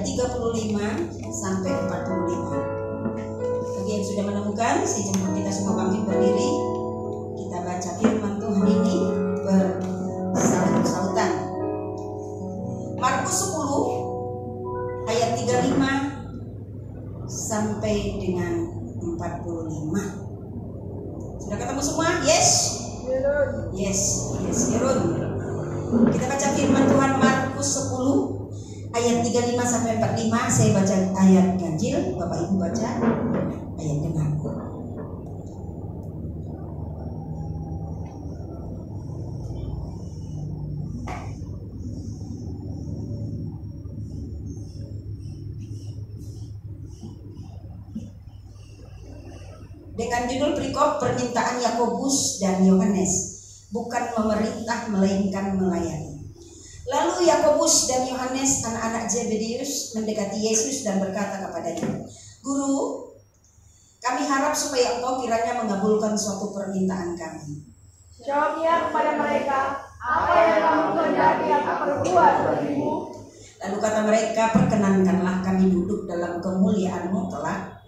ayat 35 sampai 45. Bagi yang sudah menemukan, saya jemput kita semua bangkit berdiri. Kita baca firman Tuhan ini bersaut-sautan. Markus 10 ayat 35 sampai dengan 45. Sudah ketemu semua? Yes? Yes, Yerun. Kita baca firman Tuhan Markus 10 ayat 35 sampai 45. Saya baca ayat ganjil, Bapak Ibu baca ayat genap. Dengan judul perikop permintaan Yakobus dan Yohanes, bukan memerintah melainkan melayani. Lalu Yakobus dan Yohanes, anak-anak Zebedeus, mendekati Yesus dan berkata kepadanya, Guru, kami harap supaya Engkau kiranya mengabulkan suatu permintaan kami. Jawabnya kepada mereka, apa yang kamu kehendaki aku perbuat bagimu? Lalu kata mereka, perkenankanlah kami duduk dalam kemuliaan-Mu kelak,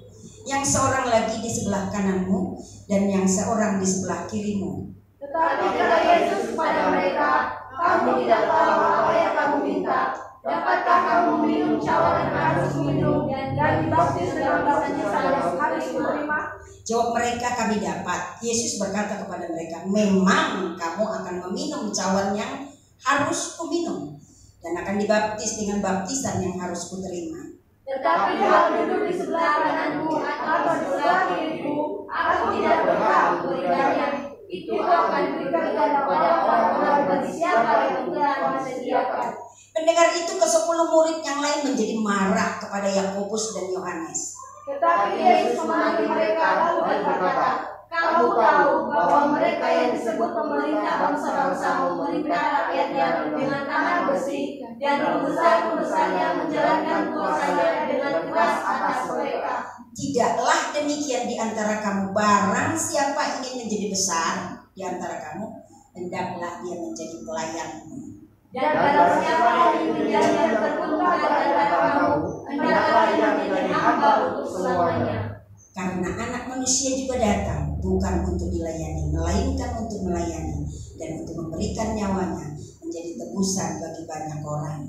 yang seorang lagi di sebelah kananmu dan yang seorang di sebelah kirimu. Tetapi kata Yesus kepada mereka, kamu tidak tahu apa yang kamu minta. Dapatkah kamu minum cawan yang harus minum dan dibaptis dalam bahasanya saya harus menerima? Jawab mereka, kami dapat. Yesus berkata kepada mereka, memang kamu akan meminum cawan yang harus kuminum dan akan dibaptis dengan baptisan yang harus kuterima. Tetapi kalau duduk di sebelah kananku atau di sebelah kiriku, aku tidak berhak memberikannya. Itu akan diberikan kepada orang-orang bagi siapa yang telah disediakan. Mendengar itu, ke-10 murid yang lain menjadi marah kepada Yakobus dan Yohanes. Tetapi Yesus memanggil mereka lalu berkata, kamu tahu bahwa mereka yang disebut pemerintah bangsa-bangsa memerintah rakyatnya dengan tangan besi, dan pembesar-pembesarnya menjalankan kuasanya dengan keras atas mereka. Tidaklah demikian di antara kamu. Barang siapa ingin menjadi besar di antara kamu, hendaklah dia menjadi pelayanmu. Dan barang siapa yang ingin menjadi yang terkemuka di antara kamu, hendaklah dia menjadi hamba untuk selamanya. Karena anak manusia juga datang bukan untuk dilayani, melainkan untuk melayani dan untuk memberikan nyawanya menjadi tebusan bagi banyak orang.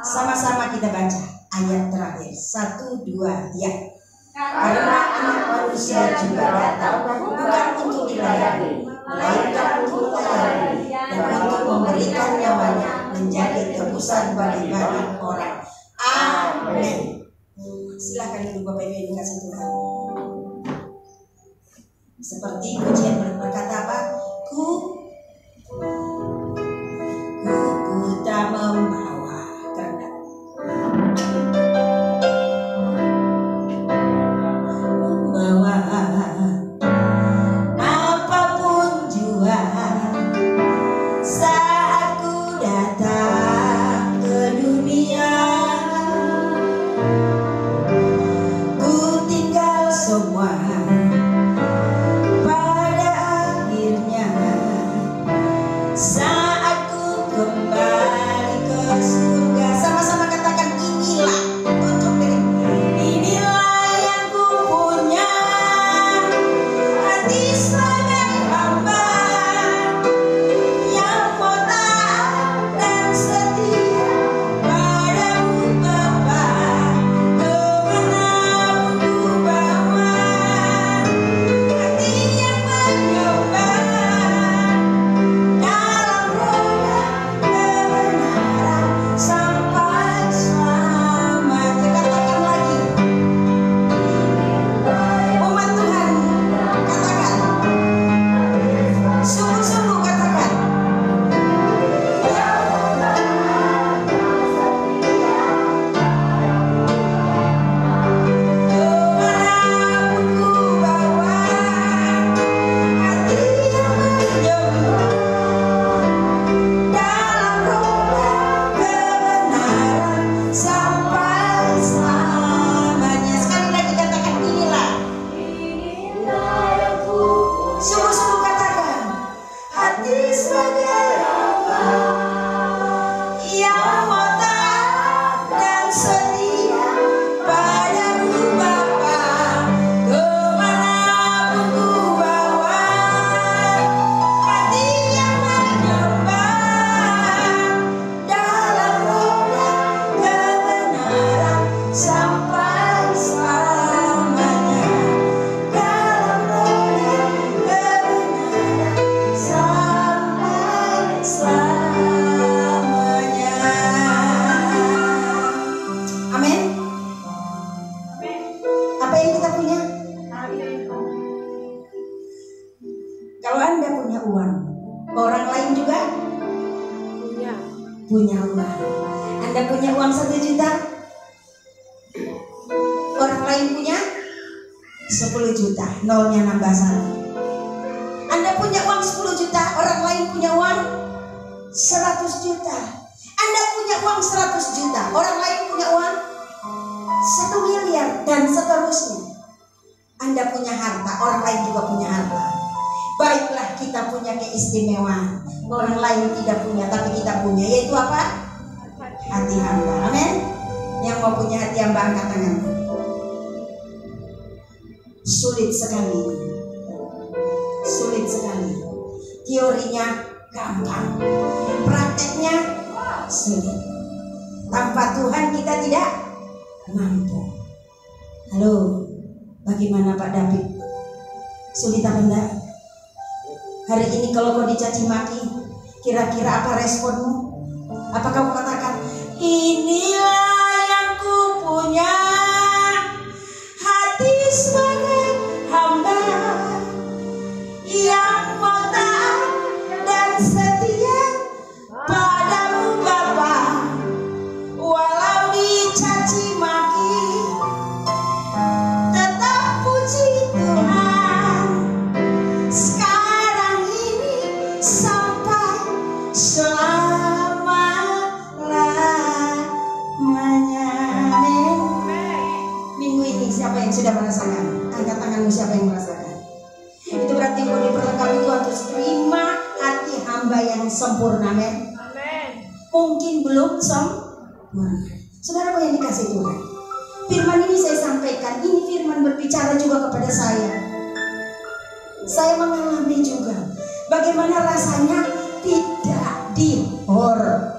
Sama-sama kita baca ayat terakhir. 1, 2, ya. Karena anak manusia juga datang bukan untuk dilayani, melainkan untuk melayani dan untuk memberikan nyawanya menjadi tebusan bagi banyak orang. Amin. Silakan Ibu Bapak Ibu yang dikasihi Tuhan. Seperti pujian berkata apa? Ku tak membawa kerendah, membawa apapun jua saat ku datang ke dunia. Ku tinggal semua pada akhirnya saat ku kembali ke surga. Sama-sama katakan, inilah untuk diri. Inilah yang ku punya, hati sebagai hamba yang mau taat dan setia padamu Bapa. Kemanapun ku bawa, hati yang menyembah dalam punya uang. Anda punya uang 1 juta, orang lain punya 10 juta, nolnya nambah 1. Anda punya uang 10 juta, orang lain punya uang 100 juta. Anda punya uang 100 juta, orang lain punya uang 1 miliar, dan seterusnya. Anda punya harta, orang lain juga punya harta. Baiklah, kita punya keistimewaan, orang lain tidak punya, tapi kita punya, yaitu apa? Hati hamba. Amin. Yang mau punya hati hamba angkat tangan. Sulit sekali, sulit sekali. Teorinya gampang, prakteknya sulit. Tanpa Tuhan kita tidak mampu. Halo, bagaimana Pak David? Sulit apa enggak? Hari ini kalau kau dicaci maki, kira-kira apa responmu? Apa kamu katakan, inilah yang ku punya, hati sebagai hamba yang mau taat dan setia padamu Bapa. Walau dicaci maki, tetap puji Tuhan. Sekarang ini sampai selama-lamanya. Amin. Minggu ini siapa yang sudah merasakan? Angkat tanganmu, siapa yang merasakan? Itu berarti mau diperlengkapi Tuhan terus terima hati hamba yang sempurna. Amin. Mungkin belum sempurna. Saudara yang dikasih Tuhan, firman ini saya sampaikan, ini firman berbicara juga kepada saya. Saya mengalami juga bagaimana rasanya tidak dihormati.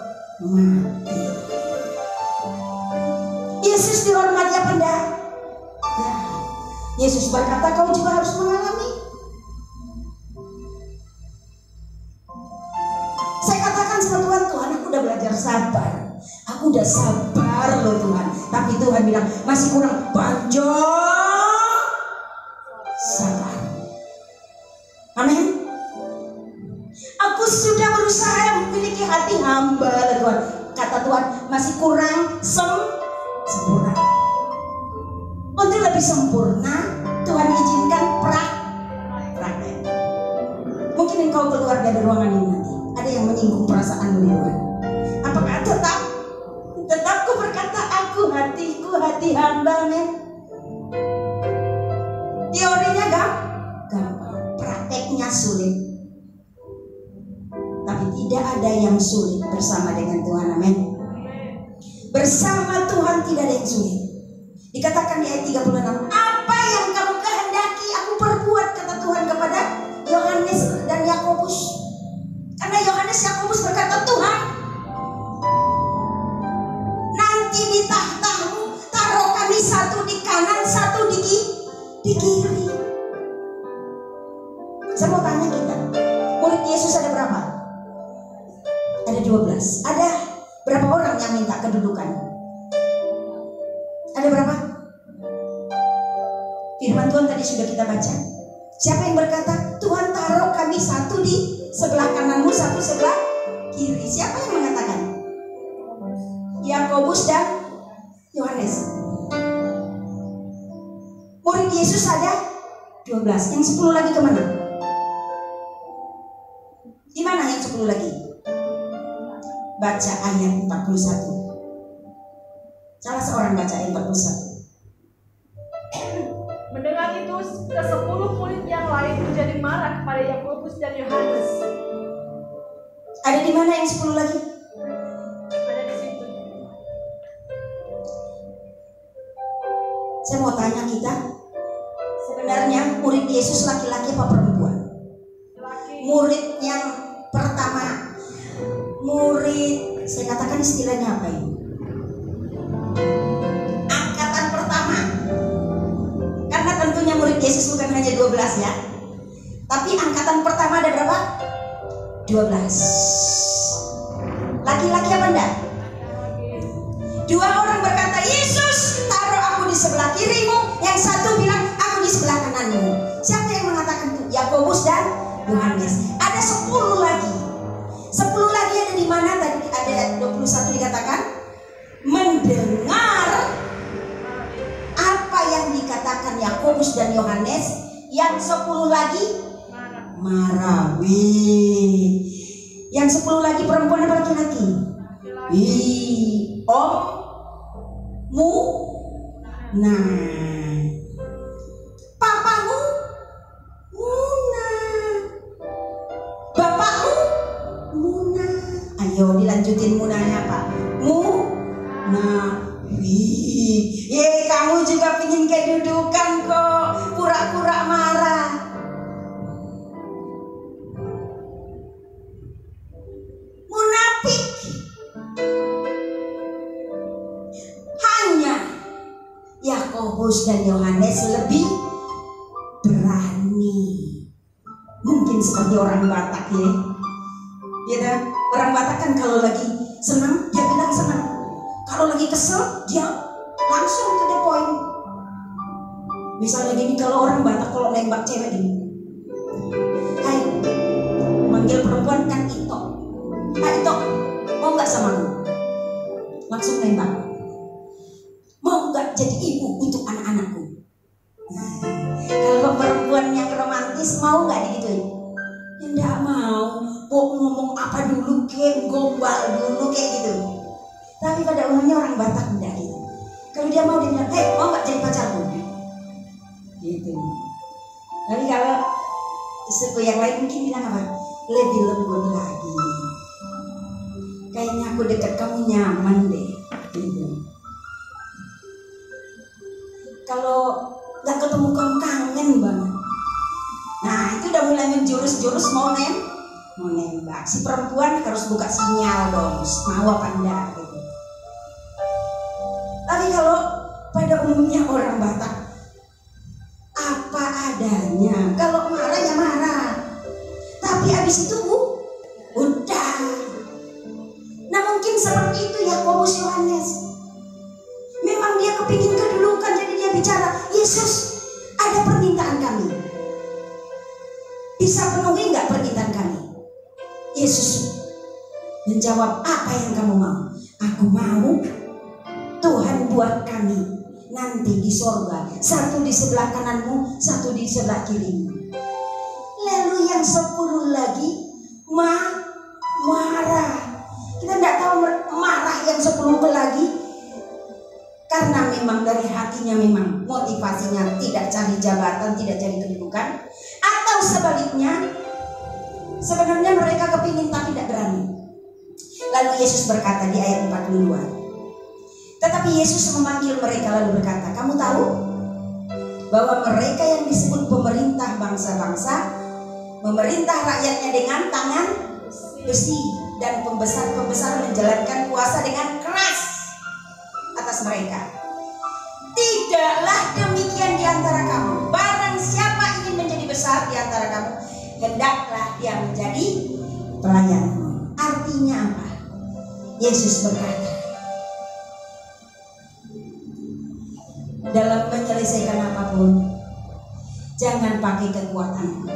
Yesus dihormati apa enggak? Ya. Yesus berkata kau juga harus mengalami. Saya katakan sama Tuhan, Tuhan aku udah belajar sabar. Aku udah sabar loh Tuhan. Tapi Tuhan bilang masih kurang banyak sabar. Amin. Aku sudah berusaha memiliki hati hamba Tuhan. Kata Tuhan masih kurang sempurna. Untuk lebih sempurna Tuhan izinkan praktek. Mungkin engkau keluar dari ruangan ini nanti ada yang menyinggung perasaanmu di luar. Apakah tetap ku berkata aku hatiku hati hamba, men? Teorinya gampang, prakteknya sulit. Tapi tidak ada yang sulit bersama dengan Tuhan, amin. Bersama Tuhan tidak ada yang sulit. Dikatakan di ayat 36, apa yang kamu kehendaki aku perbuat, kata Tuhan kepada Yohanes dan Yakobus. Karena Yohanes Yakobus berkata, Tuhan, nanti di tahtamu taruh kami satu di kanan, satu di kiri. Saya mau tanya kita, murid Yesus ada berapa? Ada 12. Ada berapa orang yang minta kedudukan? Ada berapa? Firman Tuhan tadi sudah kita baca. Siapa yang berkata, Tuhan taruh kami satu di sebelah kananmu, satu sebelah kiri? Siapa yang mengatakan? Yakobus dan Yohanes. Murid Yesus ada 12. Yang 10 lagi kemana? Di mana yang 10 lagi? Baca ayat 41. Salah seorang baca ayat 41. Mendengar itu, ke-10 murid yang lain menjadi marah kepada Yakobus dan Yohanes. Ada di mana yang 10 lagi? Ada di situ. Saya mau tanya kita, sebenarnya murid Yesus laki-laki apa perempuan? Laki. Murid yang pertama, murid, saya katakan istilahnya apa ini? Angkatan pertama. Karena tentunya murid Yesus bukan hanya 12 ya. Tapi angkatan pertama ada berapa? 12. Laki-laki apa enggak? Dua orang berkata, Yesus taruh aku di sebelah kirimu. Yang satu bilang, aku di sebelah kananmu. Siapa yang mengatakan itu? Yakobus dan Yohanes. Ada 10 lagi. 10 lagi ada di mana? Tadi ada 12 21 dikatakan mendengar apa yang dikatakan Yakobus dan Yohanes. Yang 10 lagi marah. Yang 10 lagi perempuan apa laki-laki? Ommu. Nah, papamu Muna, bapakmu Muna. Ayo dilanjutin munanya Pak. Kamu juga pingin kedudukan kok, pura-pura marah. Munafik. Hanya Yakobus dan Yohanes lebih berani. Mungkin seperti orang Batak ya. Ya, orang Batak kan kalau lagi senang dia bilang senang. Kalau lagi kesel dia langsung to the point. Misalnya gini, kalau orang Batak kalau nembak cewek gini, hai, manggil perempuan kan Ito, hai Ito, mau nggak sama lu? Langsung nembak. Mau nggak jadi ibu untuk anak-anakku? Kalau perempuan yang romantis mau nggak digituin? Ya nggak mau. Kok ngomong apa dulu, gombal dulu kayak gitu. Tapi pada umumnya orang Batak enggak gitu. Kalau dia mau, dia bilang, hei, mau nggak jadi pacarku? Gitu. Tapi kalau suku yang lain mungkin bilang apa? Lebih lembut lagi. Kayaknya aku dekat kamu nyaman deh. Gitu. Kalau nggak ketemu kamu kangen banget. Nah itu udah mulai menjurus-jurus mau nembak. Si perempuan harus buka sinyal dong, mau apa enggak gitu. Tapi kalau pada umumnya orang Batak apa adanya. Kalau marah ya marah. Tapi habis itu udah. Nah mungkin seperti itu Yakobus Yohanes. Memang dia kepingin kedudukan, jadi dia bicara, Yesus ada permintaan kami. Bisa penuhi nggak permintaan kami? Yesus menjawab, apa yang kamu mau? Aku mau Tuhan buat kami nanti di sorga, satu di sebelah kananmu, satu di sebelah kirimu. Lalu yang 10 lagi marah. Kita tidak tahu marah yang 10 lagi, karena memang dari hatinya memang motivasinya tidak cari jabatan, tidak cari kedudukan, atau sebaliknya sebenarnya mereka kepingin tapi tidak berani. Lalu Yesus berkata di ayat 42, tetapi Yesus memanggil mereka lalu berkata, kamu tahu bahwa mereka yang disebut pemerintah bangsa-bangsa memerintah rakyatnya dengan tangan besi, dan pembesar-pembesar menjalankan kuasa dengan keras atas mereka. Tidaklah demikian di antara kamu. Barang siapa ingin menjadi besar di antara kamu, hendaklah dia menjadi pelayanmu. Artinya apa? Yesus berkata, dalam menyelesaikan apapun, jangan pakai kekuatanmu.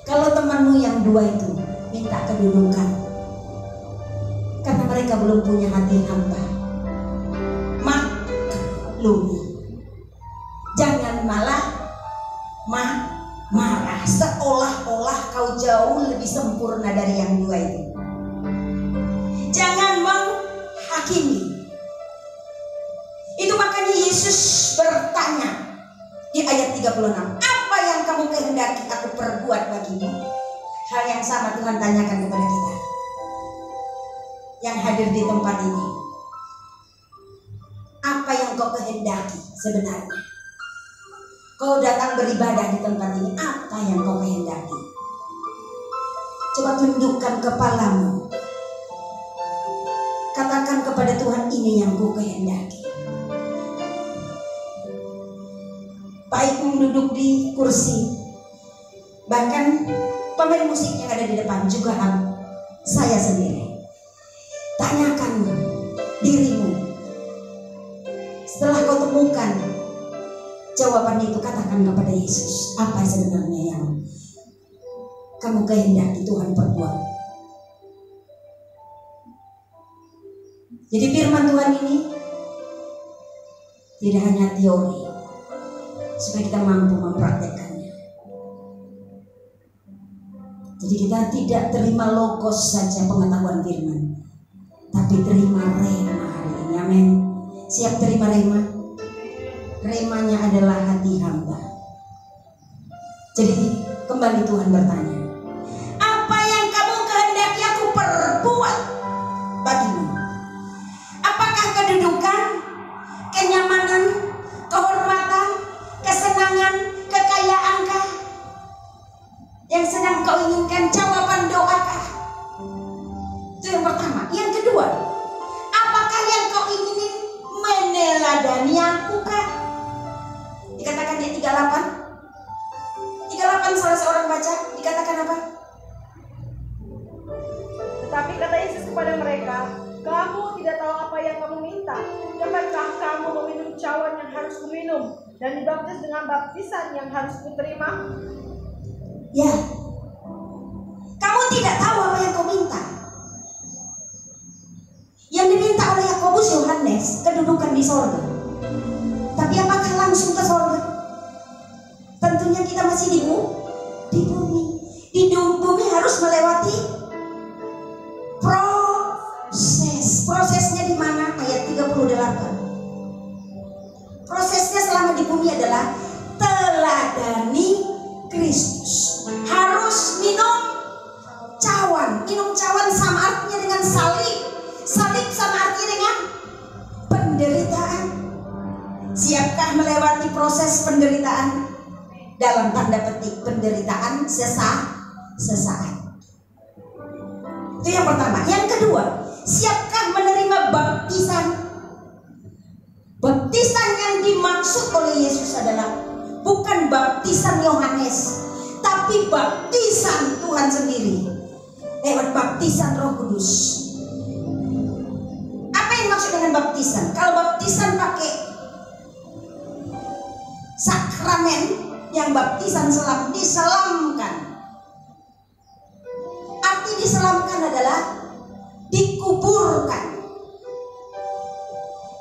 Kalau temanmu yang 2 itu minta kedudukan, karena mereka belum punya hati hamba, maklumi. Jangan malah marah seolah-olah kau jauh lebih sempurna dari yang 2 itu. Jangan menghakimi. Itu makanya Yesus bertanya di ayat 36, apa yang kamu kehendaki aku perbuat bagimu? Hal yang sama Tuhan tanyakan kepada kita yang hadir di tempat ini. Apa yang kau kehendaki sebenarnya? Kau datang beribadah di tempat ini, apa yang kau kehendaki? Coba tundukkan kepalamu, katakan kepada Tuhan, ini yang ku kehendaki. Baik duduk di kursi, bahkan pemain musik yang ada di depan juga saya sendiri. Tanyakan dirimu, setelah kau temukan jawaban itu, katakan kepada Yesus, apa sebenarnya yang kamu kehendaki Tuhan perbuat? Jadi firman Tuhan ini tidak hanya teori, supaya kita mampu mempraktekannya. Jadi kita tidak terima logos saja pengetahuan firman, tapi terima rema hari ini. Amin. Siap terima rema? Remanya adalah hati hamba. Jadi kembali Tuhan bertanya, apa yang kamu kehendaki aku perbuat bagimu? Apakah kedudukan, kenyamanan, kehormatan, kesenangan, kekayaankah yang sedang kau inginkan? Jawaban doakah? Itu yang pertama. Yang kedua, apakah yang kau inginin meneladani aku kah? Dikatakan di 38 salah seorang baca, dikatakan apa? Tetapi kata Yesus kepada mereka, kamu tidak tahu apa yang kamu minta. Dapatkah kamu meminum cawan yang harus kuminum dan dibaptis dengan baptisan yang harus kuterima? Ya, kamu tidak tahu apa yang kau minta. Yang diminta oleh Yakobus Yohanes kedudukan di sorga. Tapi apakah langsung ke sorga? Tentunya kita masih di bumi. Di bumi harus melewati proses. Prosesnya di mana? Ayat 38. Prosesnya selama di bumi adalah teladani Kristus. Harus minum cawan. Minum cawan sama artinya dengan salib. Salib sama artinya dengan penderitaan. Siapkah melewati proses penderitaan? Dalam tanda petik penderitaan sesaat. Itu yang pertama. Yang kedua, siapkah menerima baptisan? Baptisan yang dimaksud oleh Yesus adalah bukan baptisan Yohanes, tapi baptisan Tuhan sendiri lewat baptisan Roh Kudus. Apa yang maksud dengan baptisan? Kalau baptisan pakai sakramen, yang baptisan diselamkan. Arti diselamkan adalah dikuburkan.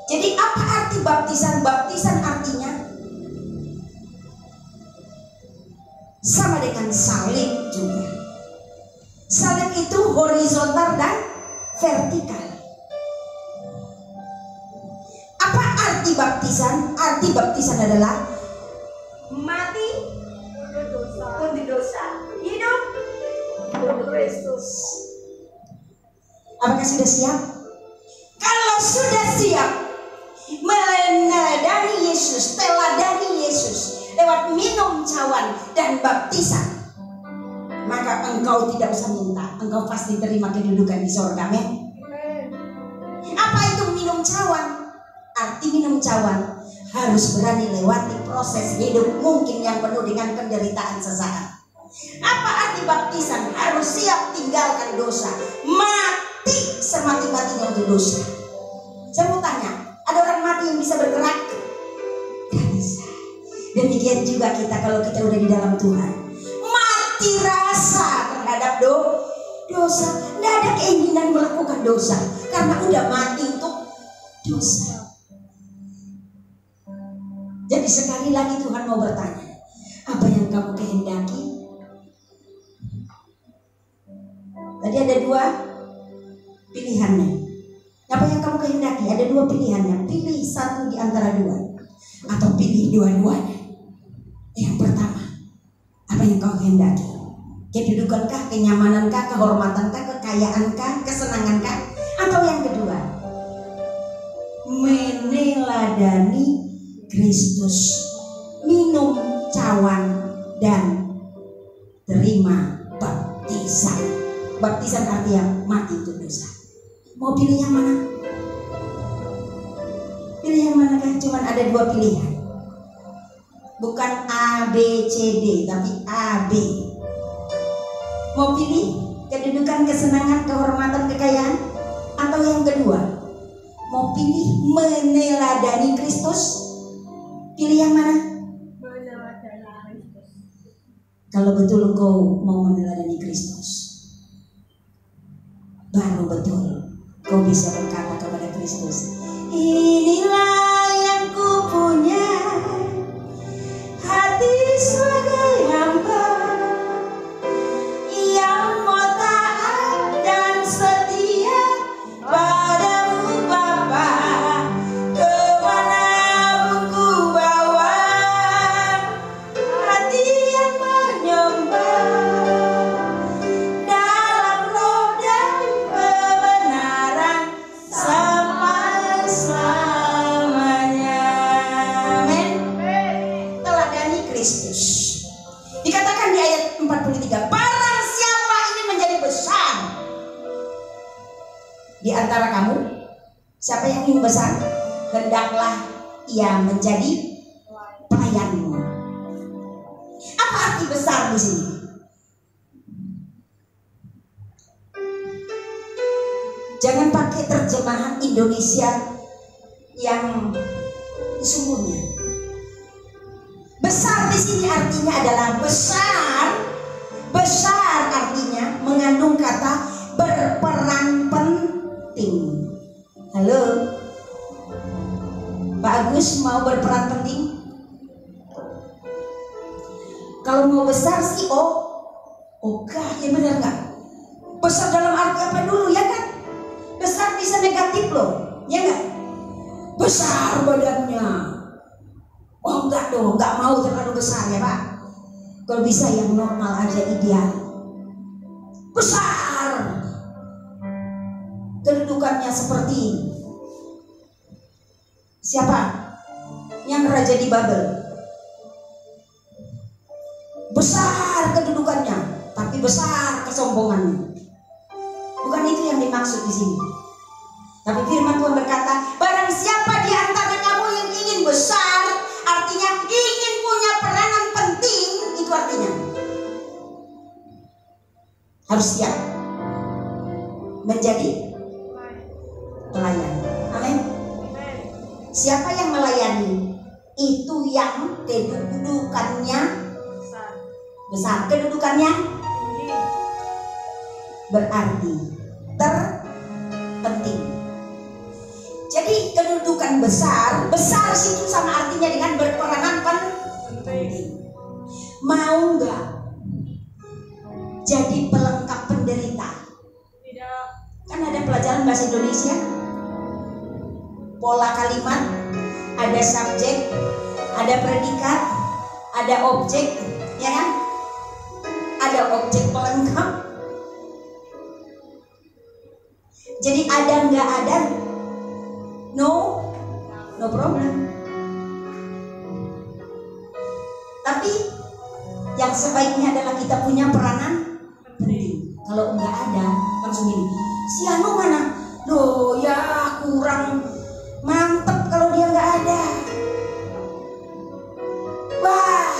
Jadi apa arti baptisan? Baptisan artinya sama dengan salib juga. Salib itu horizontal dan vertikal. Apa arti baptisan? Arti baptisan adalah mati untuk dosa, hidup untuk Kristus. Apakah sudah siap? Kalau sudah siap meneladani Yesus, teladani Yesus lewat minum cawan dan baptisan, maka engkau tidak usah minta, engkau pasti terima kedudukan di sorga. Amin. Apa itu minum cawan? Arti minum cawan harus berani lewati proses hidup mungkin yang penuh dengan penderitaan sesaat. Apa arti baptisan? Harus siap tinggalkan dosa, mati semati-matinya untuk dosa. Saya mau tanya, ada orang mati yang bisa bergerak? Tidak bisa. Demikian juga kita kalau kita udah di dalam Tuhan, mati rasa terhadap dosa. Tidak ada keinginan melakukan dosa karena udah mati untuk dosa. Jadi sekali lagi Tuhan mau bertanya, apa yang kamu kehendaki? Tadi ada dua pilihannya. Apa yang kamu kehendaki? Ada dua pilihannya. Pilih satu di antara dua, atau pilih dua-duanya. Yang pertama, apa yang kau kehendaki? Kedudukankah, kenyamanankah, kehormatankah, kekayaankah, kesenangankah? Atau yang kedua, meneladani Kristus, minum cawan dan terima baptisan. Baptisan artinya mati untuk dosa. Mau pilih yang mana? Pilih yang manakah? Cuman ada dua pilihan. Bukan A, B, C, D, tapi A, B. Mau pilih kedudukan, kesenangan, kehormatan, kekayaan? Atau yang kedua, mau pilih meneladani Kristus? Pilih yang mana? Kalau betul engkau mau meneladani Kristus, baru betul kau bisa berkata kepada Kristus, Kristus. Inilah yang ku punya, hati sebagai hamba yang mau taat dan setia padamu Bapa. Kemanapun ku bawa, hati yang menyembah dalam roh dan kebenaran sampai selamanya. Amin. Teladani Kristus. Dikatakan di ayat 43, barang siapa ingin menjadi besar di antara kamu, siapa yang ingin besar, hendaklah ia menjadi pelayanmu. Apa arti besar di sini? Jangan pakai terjemahan Indonesia yang sesungguhnya. Besar di sini artinya adalah besar. Besar artinya mengandung kata berperan penting. Halo, Pak Agus mau berperan penting? Kalau mau besar sih oke, ya benar nggak? Besar dalam arti apa dulu ya kan? Besar bisa negatif loh, ya nggak? Besar badannya. Oh enggak dong, enggak mau terlalu besar ya Pak. Kalau bisa yang normal aja ideal. Besar. Kedudukannya seperti siapa? Yang raja di Babel. Besar kedudukannya, tapi besar kesombongannya. Bukan itu yang dimaksud di sini. Tapi firman Tuhan berkata, barang siapa di antara kamu yang ingin besar, artinya ingin punya peranan penting, itu artinya harus siap menjadi pelayan. Amin. Siapa yang melayani? Itu yang kedudukannya besar. Kedudukannya berarti terpenting. Jadi kedudukan besar situ sama artinya dengan berperanan penting. Mau nggak jadi pelengkap penderita? Tidak. Kan ada pelajaran bahasa Indonesia, pola kalimat, ada subjek, ada predikat, ada objek, ya kan? Ada objek pelengkap. Jadi ada nggak ada, no problem. Tapi yang sebaiknya adalah kita punya peranan penting. Kalau nggak ada, langsung gini, si Anu mana? Loh ya kurang mantep kalau dia nggak ada. Wah,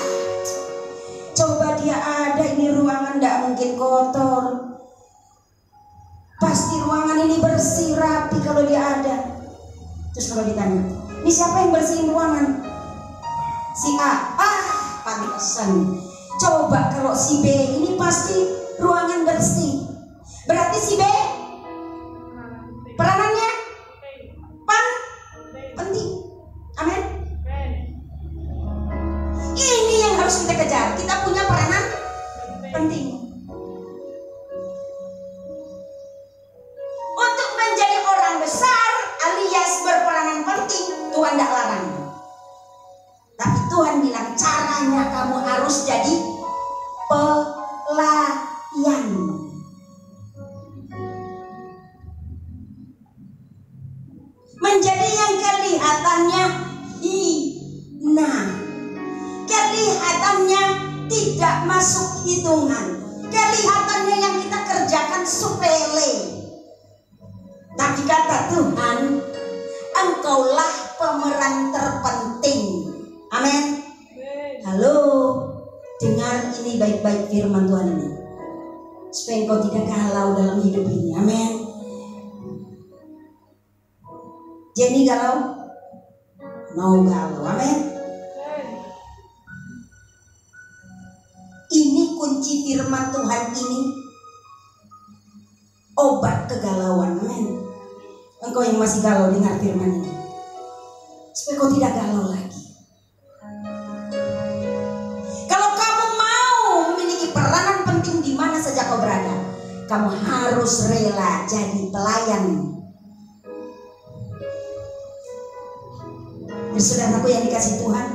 coba dia ada, ini ruangan nggak mungkin kotor. Pasti ruangan ini bersih rapi kalau dia ada. Terus kalau ditanya, ini siapa yang bersihin ruangan? Si A. Pantesan. Coba kalau si B, ini pasti ruangan bersih. Berarti si B peranannya penting. Amin. Ini yang harus kita kejar. Kita punya peranan penting. Untuk menjadi orang besar alias berperanan penting, Tuhan tidak larang. Tapi Tuhan bilang caranya kamu harus jadi pelayan. Menjadi yang kelihatannya hina, kelihatannya tidak masuk hitungan, kelihatannya yang kita kerjakan sepele. Tapi kata Tuhan, engkaulah pemeran terpenting. Amin. Halo, dengar ini baik-baik firman Tuhan ini, supaya engkau tidak galau dalam hidup ini. Amin. Jenny galau? Mau galau. Amin. Ini kunci firman Tuhan ini, obat kegalauan. Amin. engkau yang masih galau dengar firman ini, supaya kau tidak galau lagi. Kalau kamu mau memiliki peranan penting di mana saja kau berada, kamu harus rela jadi pelayan. Dan saudaraku yang dikasih Tuhan,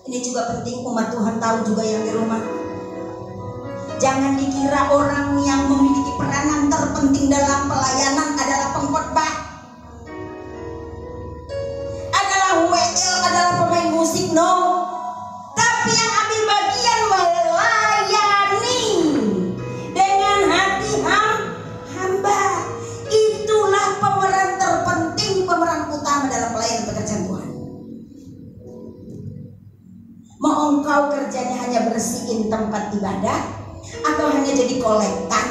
ini juga penting umat Tuhan tahu juga yang di rumah. Jangan dikira orang yang memiliki peranan terpenting dalam pelayanan adalah pengkhotbah, adalah WL, adalah pemain musik. No. Tapi yang ambil bagian melayani dengan hati hamba, itulah pemeran terpenting, pemeran utama dalam pelayanan pekerjaan Tuhan. Mau engkau kerjanya hanya bersihin tempat ibadah, atau hanya jadi kolektan,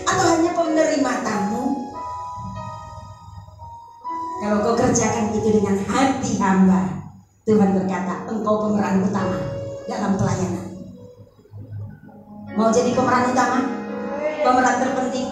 atau hanya penerima tamu, kalau kau kerjakan itu dengan hati hamba, Tuhan berkata engkau pemeran utama dalam pelayanan. Mau jadi pemeran utama, pemeran terpenting,